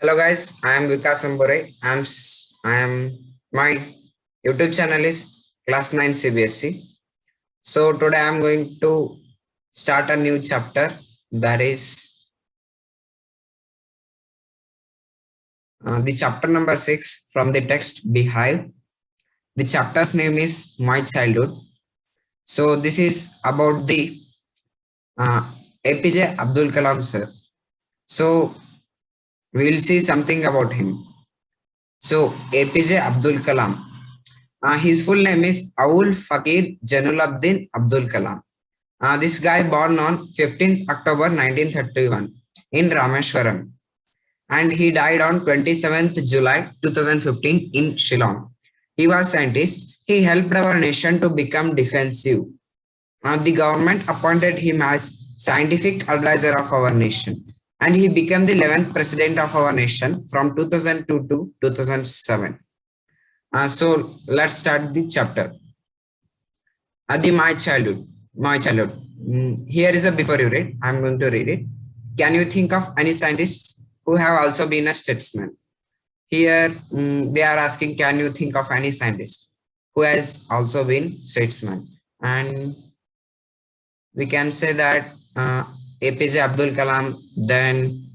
Hello guys, I am Vikas Ambore. I am my YouTube channel is Class 9 CBSE. So today I am going to start a new chapter, that is the chapter number 6 from the text Beehive. The chapter's name is My Childhood. So this is about the uh, APJ Abdul Kalam sir. So we will see something about him. So APJ Abdul Kalam. His full name is Aul Fakir Januluddin Abdul Kalam. This guy born on 15th October 1931 in Rameshwaram, and he died on 27th July 2015 in Shillong. He was scientist. He helped our nation to become defensive. The government appointed him as scientific advisor of our nation, and he became the 11th president of our nation from 2002 to 2007. So let's start the chapter. The My Childhood. My Childhood. Here is a before you read. I'm going to read it. Can you think of any scientists who have also been a statesman? Here they are asking, can you think of any scientist who has also been statesman? And we can say that APJ Abdul Kalam, then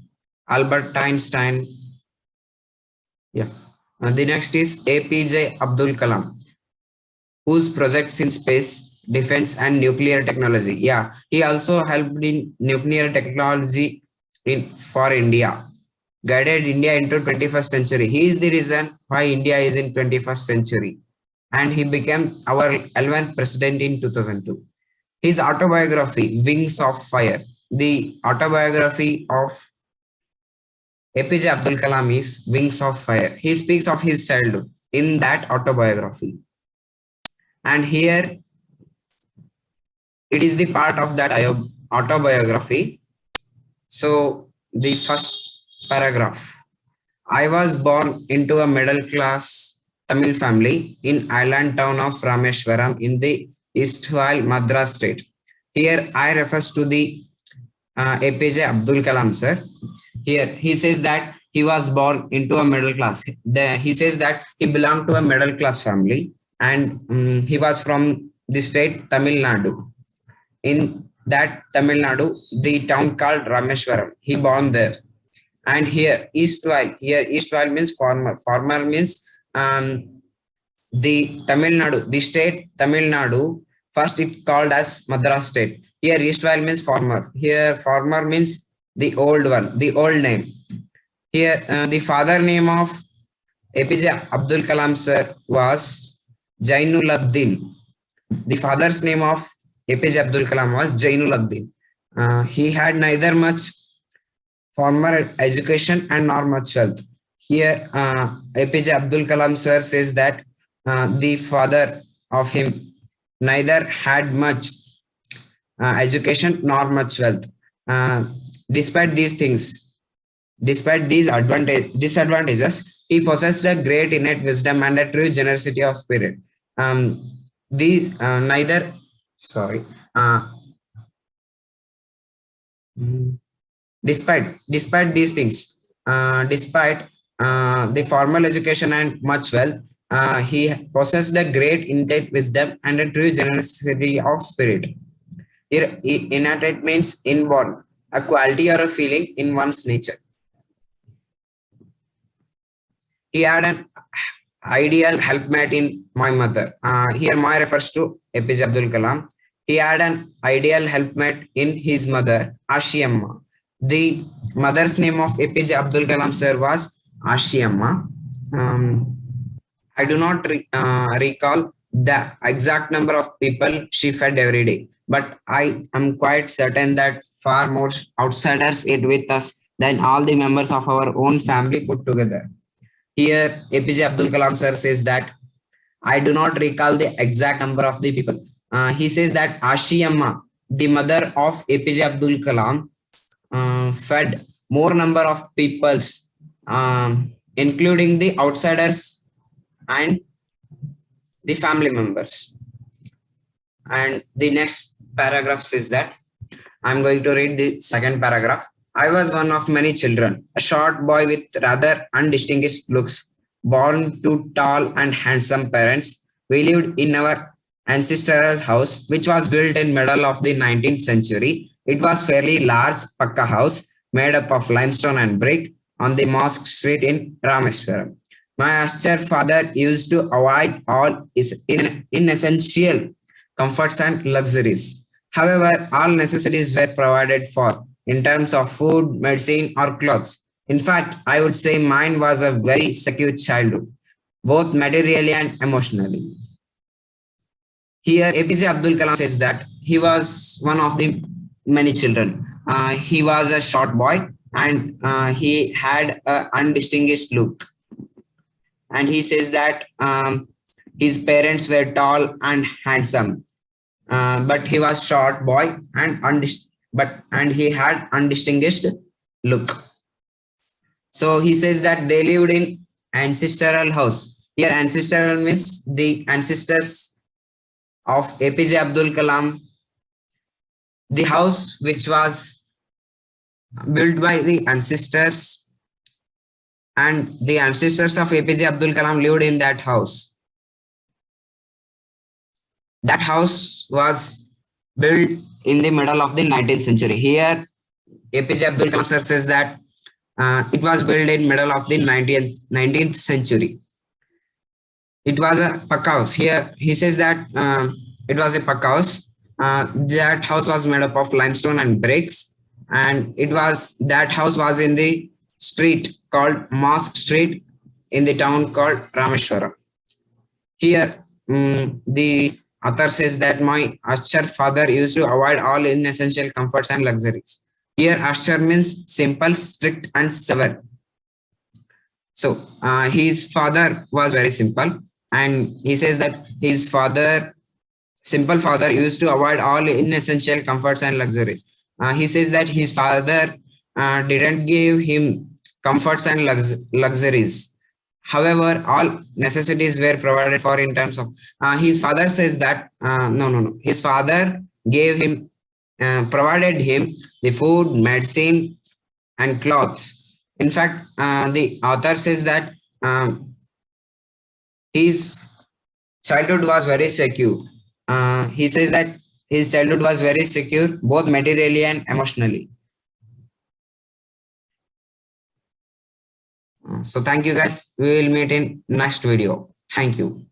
Albert Einstein. Yeah. The next is APJ Abdul Kalam, whose projects in space, defense, and nuclear technology. Yeah, he also helped in nuclear technology for India, guided India into 21st century. He is the reason why India is in 21st century, and he became our 11th president in 2002. His autobiography, Wings of Fire, the autobiography of APJ Abdul Kalam is Wings of Fire. He speaks of his childhood in that autobiography. And here it is the part of that autobiography. So the first paragraph. I was born into a middle class Tamil family in island town of Rameshwaram in the Eastwal Madras state. Here I refers to the APJ Abdul Kalam sir. Here he says that he was born into a middle class. He says that he belonged to a middle class family, and he was from the state Tamil Nadu. In that Tamil Nadu, the town called Rameshwaram. He born there. And here Eastwal means farmer. Farmer means the Tamil Nadu, the state Tamil Nadu. First it called as Madras state. Here Eastwal means farmer. Here farmer means the old one, the old name. Here the father name of APJ Abdul Kalam sir was Jainuluddin. The father's name of APJ Abdul Kalam was Jainuluddin. He had neither much formal education and nor much wealth. Here, APJ Abdul Kalam sir says that the father of him neither had much education nor much wealth. Despite these things, despite these disadvantages, he possessed a great innate wisdom and a true generosity of spirit. These neither, sorry, despite these things, despite the formal education and much wealth, he possessed a great innate wisdom and a true generosity of spirit. Here, innate means inborn, a quality or a feeling in one's nature. He had an ideal helpmate in my mother. Here, my refers to APJ Abdul Kalam. He had an ideal helpmate in his mother, Ashiyamma. The mother's name of APJ Abdul Kalam sir was Ashiyamma. I do not recall the exact number of people she fed every day, but I am quite certain that far more outsiders ate with us than all the members of our own family put together. Here, APJ Abdul Kalam sir says that I do not recall the exact number of the people. He says that Ashiyamma, the mother of APJ Abdul Kalam, fed more number of peoples, including the outsiders and the family members. And the next paragraph says that I'm going to read the second paragraph. I was one of many children, a short boy with rather undistinguished looks, born to tall and handsome parents. We lived in our ancestral house, which was built in middle of the 19th century. It was fairly large pakka house made up of limestone and brick on the Mosque Street in Rameswaram. My austere father used to avoid all is inessential comforts and luxuries. However, all necessities were provided for in terms of food, medicine, or clothes. In fact, I would say mine was a very secure childhood, both materially and emotionally. Here, APJ Abdul Kalam says that he was one of the many children. He was a short boy and he had an undistinguished look. And he says that his parents were tall and handsome, but he was short boy and he had undistinguished look. So he says that they lived in ancestral house. Here ancestral means the ancestors of APJ Abdul Kalam, the house which was built by the ancestors, and the ancestors of APJ Abdul Kalam lived in that house. That house was built in the middle of the 19th century. Here, APJ Abdul Kalam sir says that it was built in middle of the 19th century. It was a pakka house. Here, he says that it was a pakka house. That house was made up of limestone and bricks, and that house was in the street called Mosque Street in the town called Rameshwaram. Here, the author says that my austere father used to avoid all inessential comforts and luxuries. Here, austere means simple, strict, and severe. So, his father was very simple, and he says that his simple father, used to avoid all inessential comforts and luxuries. He says that his father didn't give him comforts and luxuries. However, all necessities were provided for in terms of his father says that no. His father gave him, provided him the food, medicine, and clothes. In fact, the author says that his childhood was very secure. He says that his childhood was very secure, both materially and emotionally. So thank you guys. We will meet in next video. Thank you.